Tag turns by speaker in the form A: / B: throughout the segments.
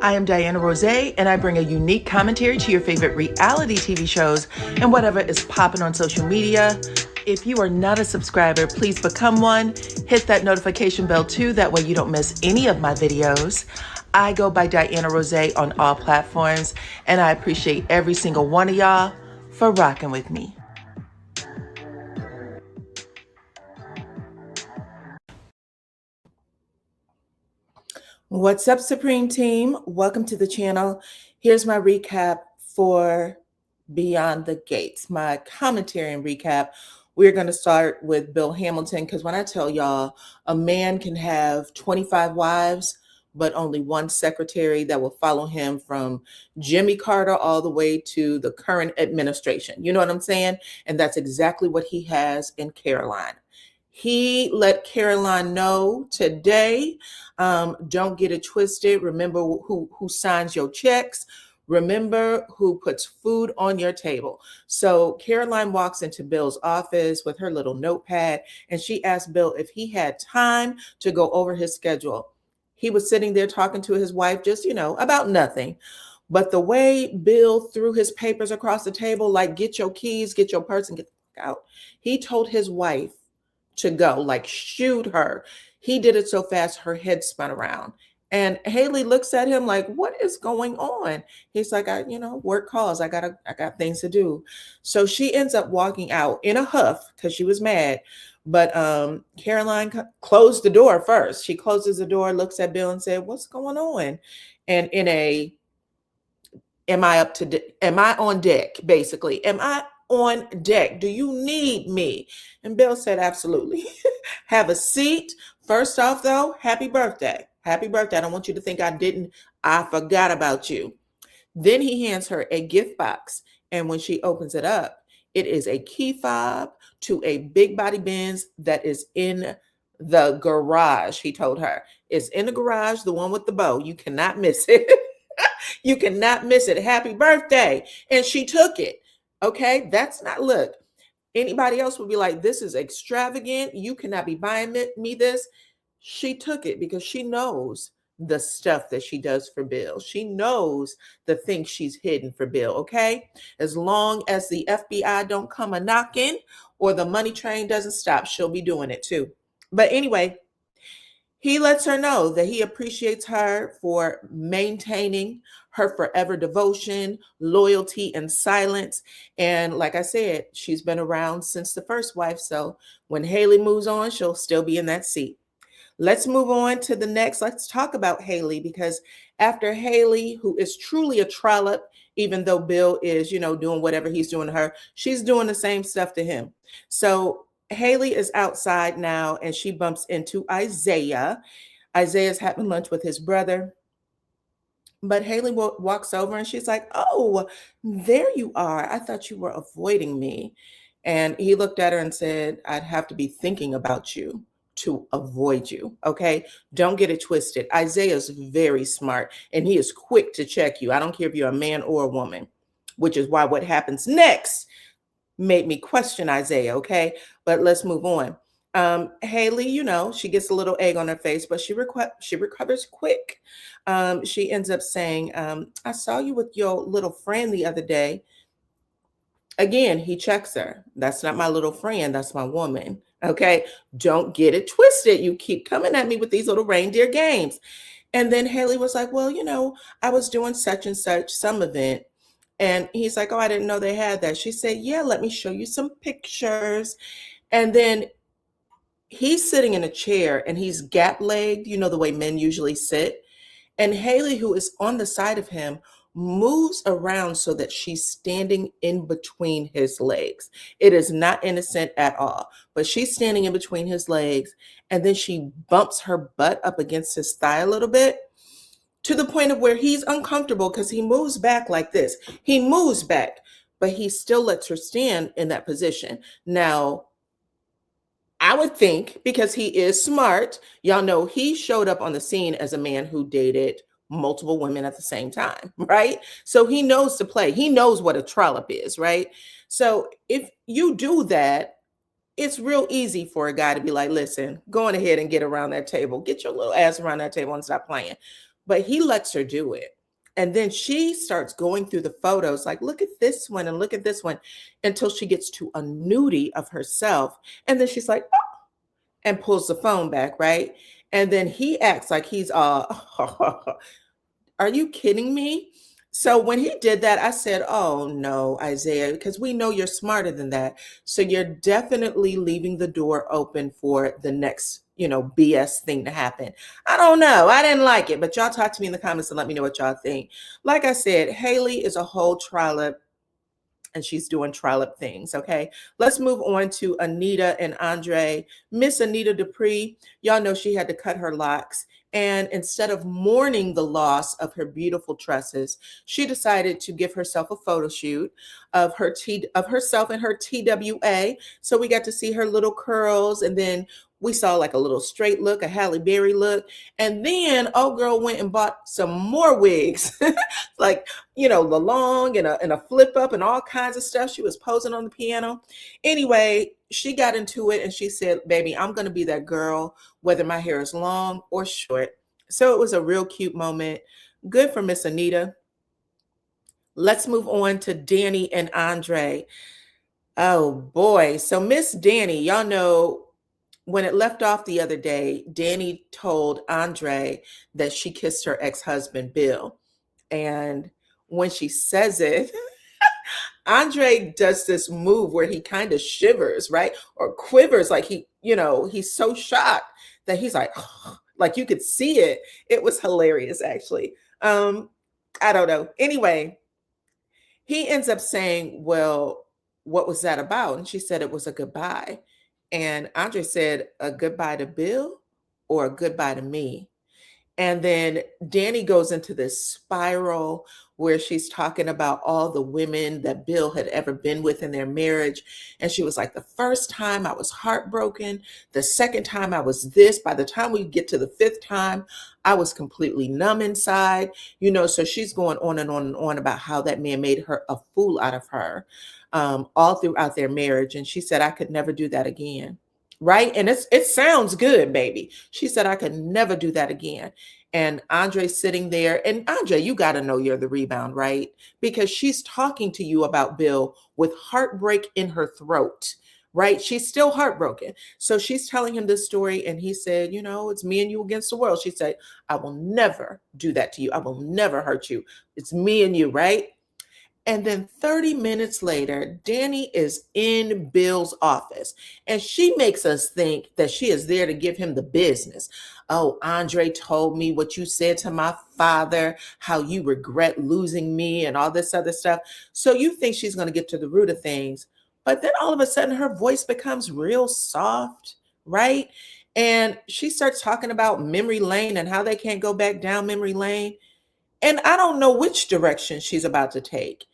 A: I am DYANAROZAY, and I bring a unique commentary to your favorite reality TV shows and whatever is popping on social media. If you are not a subscriber, please become one. Hit that notification bell too, that way you don't miss any of my videos. I go by DYANAROZAY on all platforms, and I appreciate every single one of y'all for rocking with me. What's up, Supreme Team? Welcome to the channel. Here's my recap for Beyond the Gates, my commentary and recap. We're going to start with Bill Hamilton, because when I tell y'all a man can have 25 wives, but only one secretary that will follow him from Jimmy Carter all the way to the current administration. You know what I'm saying? And that's exactly what he has in Caroline. He let Caroline know today, don't get it twisted. Remember who signs your checks. Remember who puts food on your table. So Caroline walks into Bill's office with her little notepad, and she asked Bill if he had time to go over his schedule. He was sitting there talking to his wife, just, about nothing. But the way Bill threw his papers across the table, like, get your keys, get your purse, and get the fuck out. He told his wife to go, like, shoot her. He did it so fast her head spun around. And Hayley looks at him like, what is going on? He's like, work calls. I got things to do. So she ends up walking out in a huff because she was mad. But Caroline closed the door first. She closes the door, looks at Bill and said, what's going on? And in a, am I on deck, basically? Am I on deck? Do you need me? And Bill said, absolutely. Have a seat. First off, though, happy birthday. Happy birthday. I don't want you to think I forgot about you. Then he hands her a gift box. And when she opens it up, it is a key fob to a big body Benz that is in the garage, he told her. It's in the garage, the one with the bow. You cannot miss it. You cannot miss it. Happy birthday. And she took it. Okay, that's not, look, anybody else would be like, this is extravagant. You cannot be buying me this. She took it because she knows the stuff that she does for Bill. She knows the things she's hidden for Bill, okay? As long as the FBI don't come a-knocking or the money train doesn't stop, she'll be doing it too. But anyway, he lets her know that he appreciates her for maintaining her forever devotion, loyalty, and silence. And like I said, she's been around since the first wife. So when Hayley moves on, she'll still be in that seat. Let's move on to the next. Let's talk about Hayley, because after Hayley, who is truly a trollop, even though Bill is, doing whatever he's doing to her, she's doing the same stuff to him. So Hayley is outside now, and she bumps into Isaiah. Isaiah's having lunch with his brother. But Hayley walks over and she's like, oh, there you are. I thought you were avoiding me. And he looked at her and said, I'd have to be thinking about you to avoid you. Okay. Don't get it twisted. Isaiah's very smart and he is quick to check you. I don't care if you're a man or a woman, which is why what happens next made me question Isaiah. Okay. But let's move on. Hayley, she gets a little egg on her face, but she recovers quick. She ends up saying, I saw you with your little friend the other day. Again, he checks her. That's not my little friend. That's my woman. Okay. Don't get it twisted. You keep coming at me with these little reindeer games. And then Hayley was like, well, I was doing such and such, some event. And he's like, oh, I didn't know they had that. She said, yeah, let me show you some pictures. And then he's sitting in a chair and he's gap-legged, the way men usually sit. And Hayley, who is on the side of him, moves around so that she's standing in between his legs. It is not innocent at all, but she's standing in between his legs. And then she bumps her butt up against his thigh a little bit, to the point of where he's uncomfortable because he moves back like this. He moves back, but he still lets her stand in that position. Now, I would think, because he is smart, y'all know he showed up on the scene as a man who dated multiple women at the same time, right? So he knows to play. He knows what a trollop is, right? So if you do that, it's real easy for a guy to be like, listen, go on ahead and get around that table. Get your little ass around that table and stop playing. But he lets her do it. And then she starts going through the photos, like, look at this one and look at this one, until she gets to a nudie of herself. And then she's like, "Oh," and pulls the phone back, right? And then he acts like he's are you kidding me? So when he did that, I said, oh no, Isaiah, because we know you're smarter than that. So you're definitely leaving the door open for the next, BS thing to happen. I don't know. I didn't like it, but y'all talk to me in the comments and let me know what y'all think. Like I said, Hayley is a whole trollop and she's doing trollop things. Okay, let's move on to Anita and Andre. Miss Anita Dupree, y'all know she had to cut her locks. And instead of mourning the loss of her beautiful tresses, she decided to give herself a photo shoot of herself and her TWA. So we got to see her little curls, and then we saw like a little straight look, a Halle Berry look. And then old girl went and bought some more wigs, like, the long and a flip up and all kinds of stuff. She was posing on the piano. Anyway, she got into it and she said, baby, I'm going to be that girl, whether my hair is long or short. So it was a real cute moment. Good for Miss Anita. Let's move on to Danny and Andre. Oh boy. So Miss Danny, y'all know when it left off the other day, Danny told Andre that she kissed her ex-husband, Bill. And when she says it, Andre does this move where he kind of shivers, right? Or quivers, like he's so shocked that he's like, like you could see it. It was hilarious, actually. I don't know. Anyway, he ends up saying, well, what was that about? And she said it was a goodbye. And Andre said, a goodbye to Bill or a goodbye to me? And then Danny goes into this spiral where she's talking about all the women that Bill had ever been with in their marriage. And she was like, the first time I was heartbroken. The second time I was this. By the time we get to the fifth time, I was completely numb inside. So she's going on and on and on about how that man made her a fool out of her all throughout their marriage. And she said, I could never do that again. Right. And it sounds good, baby. She said, I could never do that again. And Andre's sitting there. And Andre, you got to know you're the rebound, right? Because she's talking to you about Bill with heartbreak in her throat, right? She's still heartbroken. So she's telling him this story. And he said, it's me and you against the world. She said, I will never do that to you. I will never hurt you. It's me and you, right? And then 30 minutes later, Danny is in Bill's office and she makes us think that she is there to give him the business. Oh, Andre told me what you said to my father, how you regret losing me and all this other stuff. So you think she's going to get to the root of things. But then all of a sudden her voice becomes real soft, right? And she starts talking about memory lane and how they can't go back down memory lane. And I don't know which direction she's about to take.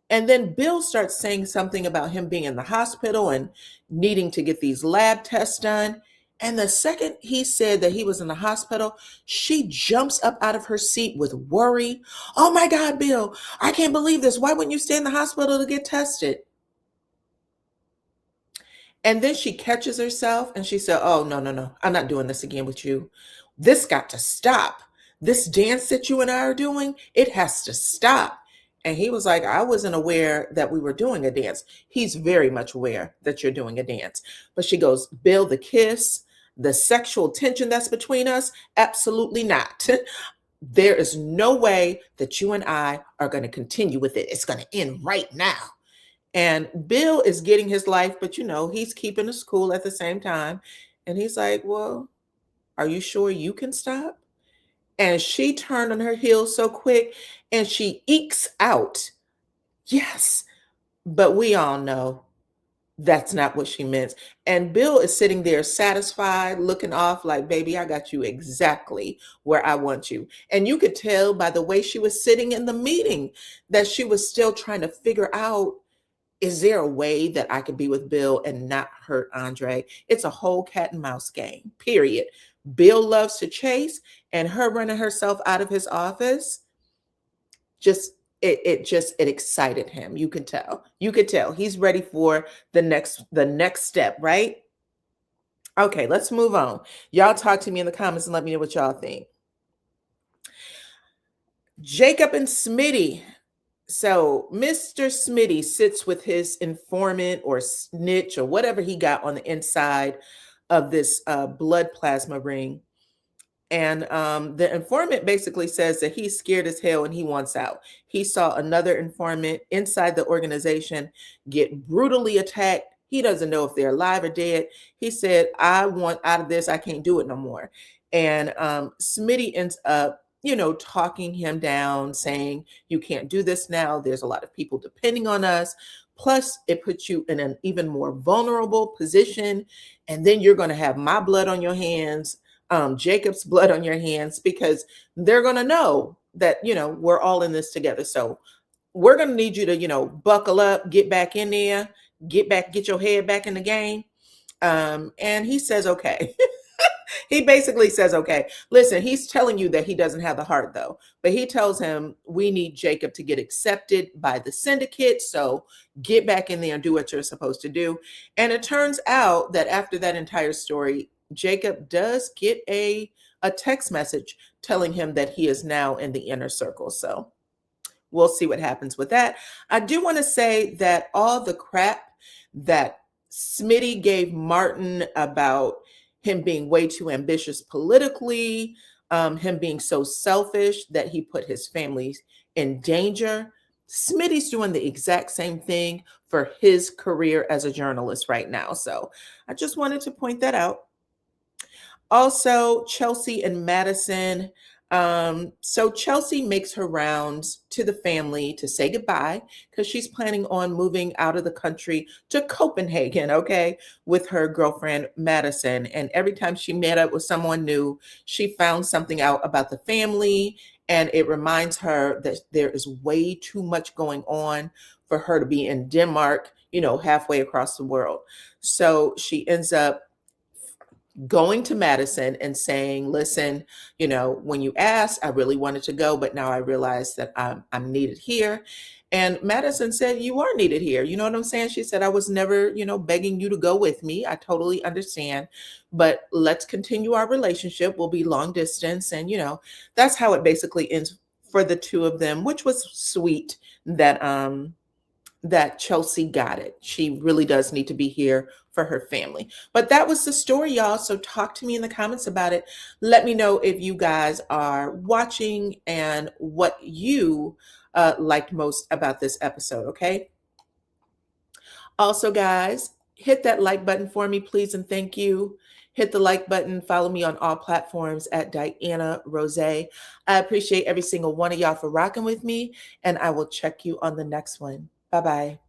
A: And then Bill starts saying something about him being in the hospital and needing to get these lab tests done. And the second he said that he was in the hospital, she jumps up out of her seat with worry. Oh my God, Bill, I can't believe this. Why wouldn't you stay in the hospital to get tested? And then she catches herself and she said, oh, no. I'm not doing this again with you. This got to stop. This dance that you and I are doing, it has to stop. And he was like, I wasn't aware that we were doing a dance. He's very much aware that you're doing a dance. But she goes, Bill, the kiss, the sexual tension that's between us, absolutely not. There is no way that you and I are going to continue with it. It's going to end right now. And Bill is getting his life, but he's keeping his cool at the same time. And he's like, well, are you sure you can stop? And she turned on her heels so quick and she ekes out, yes, but we all know that's not what she meant. And Bill is sitting there satisfied, looking off like, baby, I got you exactly where I want you. And you could tell by the way she was sitting in the meeting that she was still trying to figure out, is there a way that I could be with Bill and not hurt Andre? It's a whole cat and mouse game, period. Bill loves to chase, and her running herself out of his office, it excited him. You could tell he's ready for the next step, right? Okay, let's move on. Y'all talk to me in the comments and let me know what y'all think. Jacob and Smitty. So Mr. Smitty sits with his informant or snitch or whatever he got on the inside of this blood plasma ring. And the informant basically says that he's scared as hell and he wants out. He saw another informant inside the organization get brutally attacked. He doesn't know if they're alive or dead. He said, I want out of this. I can't do it no more. And Smitty ends up, talking him down, saying, you can't do this now. There's a lot of people depending on us. Plus, it puts you in an even more vulnerable position. And then you're going to have my blood on your hands, Jacob's blood on your hands, because they're going to know that, we're all in this together. So we're going to need you to, buckle up, get back in there, get your head back in the game. And he says, okay. He basically says, okay, listen, he's telling you that he doesn't have the heart though, but he tells him we need Jacob to get accepted by the syndicate. So get back in there and do what you're supposed to do. And it turns out that after that entire story, Jacob does get a text message telling him that he is now in the inner circle. So we'll see what happens with that. I do want to say that all the crap that Smitty gave Martin about him being way too ambitious politically, him being so selfish that he put his family in danger, Smitty's doing the exact same thing for his career as a journalist right now. So I just wanted to point that out. Also, Chelsea and Madison. So Chelsea makes her rounds to the family to say goodbye because she's planning on moving out of the country to Copenhagen, okay, with her girlfriend Madison. And every time she met up with someone new, she found something out about the family, and it reminds her that there is way too much going on for her to be in Denmark, halfway across the world. So she ends up going to Madison and saying, listen, when you asked, I really wanted to go, but now I realize that I'm needed here. And Madison said, you are needed here. You know what I'm saying? She said, I was never, begging you to go with me. I totally understand, but let's continue our relationship. We'll be long distance. And, that's how it basically ends for the two of them, which was sweet that Chelsea got it. She really does need to be here for her family. But that was the story, y'all. So talk to me in the comments about it. Let me know if you guys are watching and what you liked most about this episode, okay? Also, guys, hit that like button for me, please, and thank you. Hit the like button. Follow me on all platforms at DYANAROZAY. I appreciate every single one of y'all for rocking with me, and I will check you on the next one. Bye-bye.